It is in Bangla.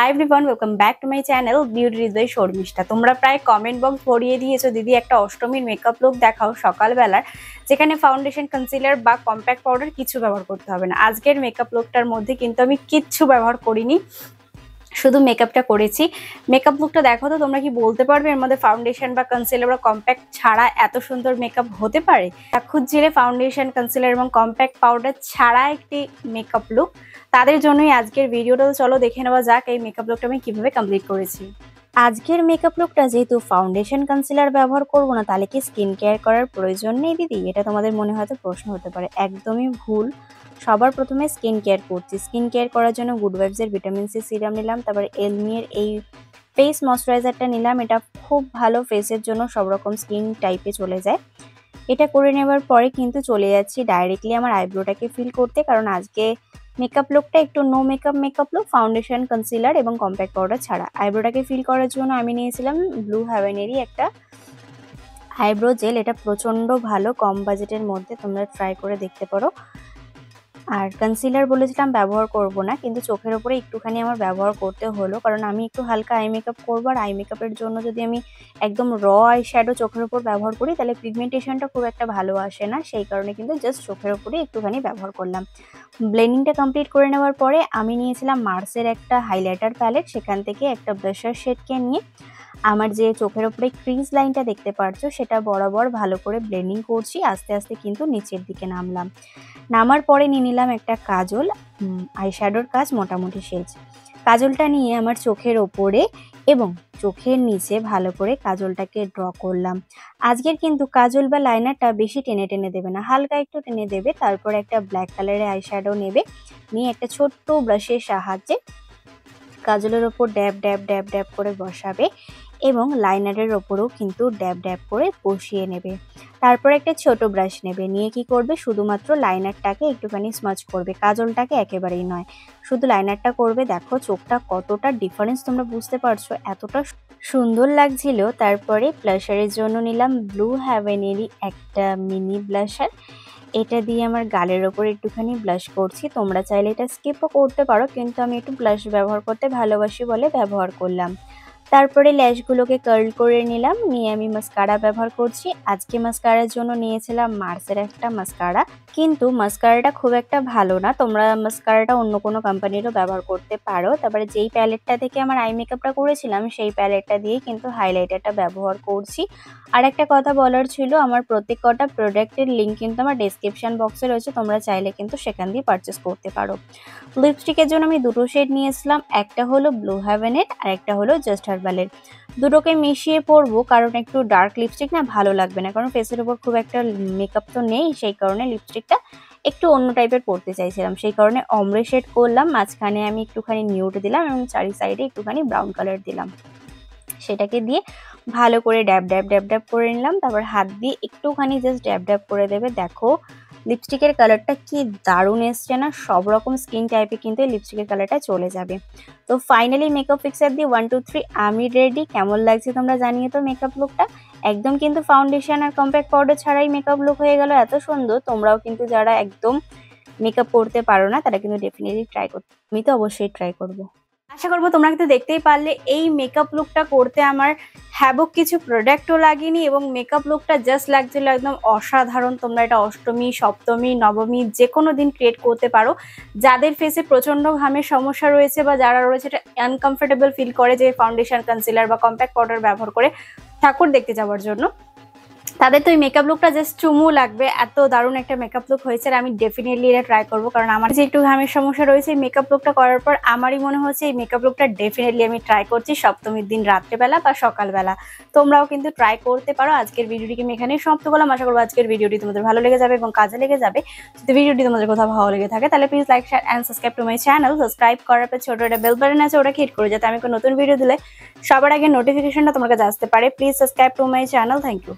High everyone, welcome back to my channel beauty Hriday Sharmistha. তোমরা প্রায় কমেন্ট বক্স ভরিয়ে দিয়েছো, দিদি একটা অষ্টমীর মেকআপ লুক দেখাও সকালবেলার, যেখানে ফাউন্ডেশন, কনসিলার বা কম্প্যাক্ট পাউডার কিছু ব্যবহার করতে হবে না। আজকের মেকআপ লুকটার মধ্যে কিন্তু আমি কিচ্ছু ব্যবহার করিনি, শুধু মেকআপটা করেছি। মেকআপ লুকটা দেখো তো, তোমরা কি বলতে পারবে এর মধ্যে ফাউন্ডেশন বা কনসিলার বা কম্প্যাক্ট ছাড়া এত সুন্দর মেকআপ হতে পারে? খুঁজছিলে ফাউন্ডেশন, কনসিলার এবং কম্প্যাক্ট পাউডার ছাড়া একটি মেকআপ লুক, তাদের জন্যই আজকের ভিডিওটা। চলো দেখে নেওয়া যাক এই মেকআপ লুকটা আমি কিভাবে কমপ্লিট করেছি। আজকের মেকআপ লুকটা যেহেতু ফাউন্ডেশন কনসিলার ব্যবহার করবো না, তাহলে কি স্কিন কেয়ার করার প্রয়োজন নেই দিদি? এটা তোমাদের মনে হয়তো প্রশ্ন হতে পারে। একদমই ভুল। সবার প্রথমে স্কিন কেয়ার করছি। স্কিন কেয়ার করার জন্য গুড ভাইবসের ভিটামিন সি সিরাম নিলাম, তারপরে এলমির এই ফেস ময়শ্চারাইজারটা নিলাম। এটা খুব ভালো ফেসের জন্য, সব রকম স্কিন টাইপে চলে যায়। এটা করে নেবার পরে কিন্তু চলে যাচ্ছি ডাইরেক্টলি আমার আইব্রোটাকে ফিল করতে, কারণ আজকে মেকআপ লুকটা একটু no makeup look, foundation, concealer এবং কম্প্যাক্ট পাউডার ছাড়া। আইব্রোটাকে ফিল করার জন্য আমি নিয়েছিলাম ব্লু হেভেনেরই একটা আইব্রো জেল। এটা প্রচণ্ড ভালো, কম বাজেটের মধ্যে, তোমরা ট্রাই করে দেখতে পারো। আর কনসিলার বলেছিলাম ব্যবহার করব না, কিন্তু চোখের ওপরে একটুখানি আমার ব্যবহার করতে হলো, কারণ আমি একটু হালকা আই মেকআপ করবো। আর আই মেকআপের জন্য যদি আমি একদম র আই শ্যাডো চোখের ওপর ব্যবহার করি, তাহলে পিগমেন্টেশনটা খুব একটা ভালো আসে না। সেই কারণে কিন্তু জাস্ট চোখের ওপরে একটুখানি ব্যবহার করলাম। ব্লেন্ডিংটা কমপ্লিট করে নেওয়ার পরে আমি নিয়েছিলাম মার্সের একটা হাইলাইটার প্যালেট। সেখান থেকে একটা ব্রাশার শেডকে নিয়ে আমার যে চোখের ওপরে ক্রিজ লাইনটা দেখতে পাচ্ছ, সেটা বরাবর ভালো করে ব্লেন্ডিং করছি। আস্তে আস্তে কিন্তু নিচের দিকে নামলাম। নামার পরে নিয়ে নিলাম একটা কাজল, আইশ্যাডোর কাজ মোটামুটি শেষ। কাজলটা নিয়ে আমার চোখের ওপরে এবং চোখের নিচে ভালো করে কাজলটাকে ড্র করলাম। আজকের কিন্তু কাজল বা লাইনারটা বেশি টেনে টেনে দেবে না, হালকা একটু টেনে দেবে। তারপর একটা ব্ল্যাক কালারের আইশ্যাডো নেবে, নিয়ে একটা ছোট্ট ব্রাশের সাহায্যে কাজলের ওপর ড্যাব ড্যাব ড্যাব ড্যাব করে বসাবে এবং লাইনারের ওপরেও কিন্তু ড্যাব ড্যাব করে বসিয়ে নেবে। তারপর একটা ছোট ব্রাশ নেবে, নিয়ে কি করবে, শুধুমাত্র লাইনারটাকে একটুখানি স্মাচ করবে, কাজলটাকে একেবারেই নয়, শুধু লাইনারটা করবে। দেখো চোখটা কতটা ডিফারেন্স তোমরা বুঝতে পারছো, এতটা সুন্দর লাগছিল। তারপরে ব্লাশারের জন্য নিলাম ব্লু হেভেনেরই একটা মিনি ব্লাশার। এটা দিয়ে আমার গালের ওপর একটুখানি ব্লাশ করছি। তোমরা চাইলে এটা স্কিপও করতে পারো, কিন্তু আমি একটু ব্লাশ ব্যবহার করতে ভালোবাসি বলে ব্যবহার করলাম। তারপরে ল্যাশগুলোকে কার্ল করে নিলাম, নিয়ে আমি মাস্কারা ব্যবহার করছি। আজকে মাস্কারার জন্য নিয়েছিলাম মার্সের একটা মাস্কারা, কিন্তু মাস্কারাটা খুব একটা ভালো না। তোমরা মাস্কারাটা অন্য কোনো কোম্পানিরও ব্যবহার করতে পারো। তারপরে যেই প্যালেটটা থেকে আমার আই মেকআপটা করেছিলাম, সেই প্যালেটটা দিয়েই কিন্তু হাইলাইটারটা ব্যবহার করছি। আর একটা কথা বলার ছিল, আমার প্রত্যেক কটা প্রোডাক্টের লিঙ্ক কিন্তু আমার ডেসক্রিপশন বক্সে রয়েছে, তোমরা চাইলে কিন্তু সেখান দিয়ে পারচেস করতে পারো। লিপস্টিকের জন্য আমি দুটো শেড নিয়েছিলাম, একটা হলো ব্লু হেভেনের আর একটা হলো জাস্ট হার্বালের। দুটোকে মিশিয়ে পরবো, কারণ একটু ডার্ক লিপস্টিক না ভালো লাগবে না, কারণ ফেসের উপর খুব একটা মেকআপ তো নেই। সেই কারণে লিপস্টিকটা একটু অন্য টাইপের পরতে চাইছিলাম, সেই কারণে অমরে শেড করলাম। মাঝখানে আমি একটুখানি নিউড দিলাম এবং চারি সাইডে একটুখানি ব্রাউন কালার দিলাম। সেটাকে দিয়ে ভালো করে ড্যাব ড্যাব ড্যাব ড্যাব করে নিলাম। তারপর হাত দিয়ে একটুখানি জাস্ট ড্যাব ড্যাব করে দেবে। দেখো লিপস্টিকের কালারটা কি দারুণ এসছে না? সব রকম স্কিন টাইপে কিন্তু এই লিপস্টিকের কালারটা চলে যাবে। তো ফাইনালি মেকআপ ফিক্সার দিয়ে 1 2 3 আমি রেডি। কেমন লাগছে তোমরা জানিয়ে তো মেকআপ লুকটা। একদম কিন্তু ফাউন্ডেশন আর কম্প্যাক্ট পাউডার ছাড়াই মেকআপ লুক হয়ে গেল এত সুন্দর। তোমরাও কিন্তু যারা একদম মেকআপ করতে পারো না, তারা কিন্তু ডেফিনেটলি ট্রাই করতে, আমি তো অবশ্যই ট্রাই করবো। আশা করবো তোমরা কিন্তু দেখতেই পারলে এই মেকআপ লুকটা করতে আমার হ্যাবক কিছু প্রোডাক্টও লাগেনি, এবং মেকআপ লুকটা জাস্ট লাগছিল একদম অসাধারণ। তোমরা এটা অষ্টমী, সপ্তমী, নবমী যে কোনো দিন ক্রিয়েট করতে পারো। যাদের ফেসে প্রচন্ড ঘামের সমস্যা রয়েছে বা যারা রয়েছে এটা আনকমফোর্টেবল ফিল করে যে ফাউন্ডেশন, কনসিলার বা কম্প্যাক্ট পাউডার ব্যবহার করে ঠাকুর দেখতে যাওয়ার জন্য, তাদের তো এই মেকআপ লুকটা জাস্ট চুমু লাগবে। এত দারুণ একটা মেকআপ লুক হয়েছে, আর আমি ডেফিনেটলি এটা ট্রাই করবো, কারণ আমার যে একটু ঘামের সমস্যা রয়েছে, এই মেকআপ লুকটা করার পর আমারই মনে হচ্ছে এই মেকআপ লুকটা ডেফিনেটলি আমি ট্রাই করছি সপ্তমীর দিন রাত্রেবেলা বা সকালবেলা। তোমরাও কিন্তু ট্রাই করতে পারো। আজকের ভিডিওটিকে আমি এখানেই সমাপ্ত করলাম। আশা করবো আজকের ভিডিওটি তোমাদের ভালো লেগে যাবে এবং কাজে লেগে যাবে। যদি ভিডিওটি তোমাদের কোথাও ভালো লেগে থাকে, তাহলে please like, share and subscribe to my channel. Subscribe করার পর ছোট একটা বেল বাটন আছে, ওটা হিট করো, যাতে আমি কোনো নতুন ভিডিও দিলে সবার আগে নোটিফিকেশনটা তোমার কাছে আসতে পারে। Please subscribe to my channel. Thank you.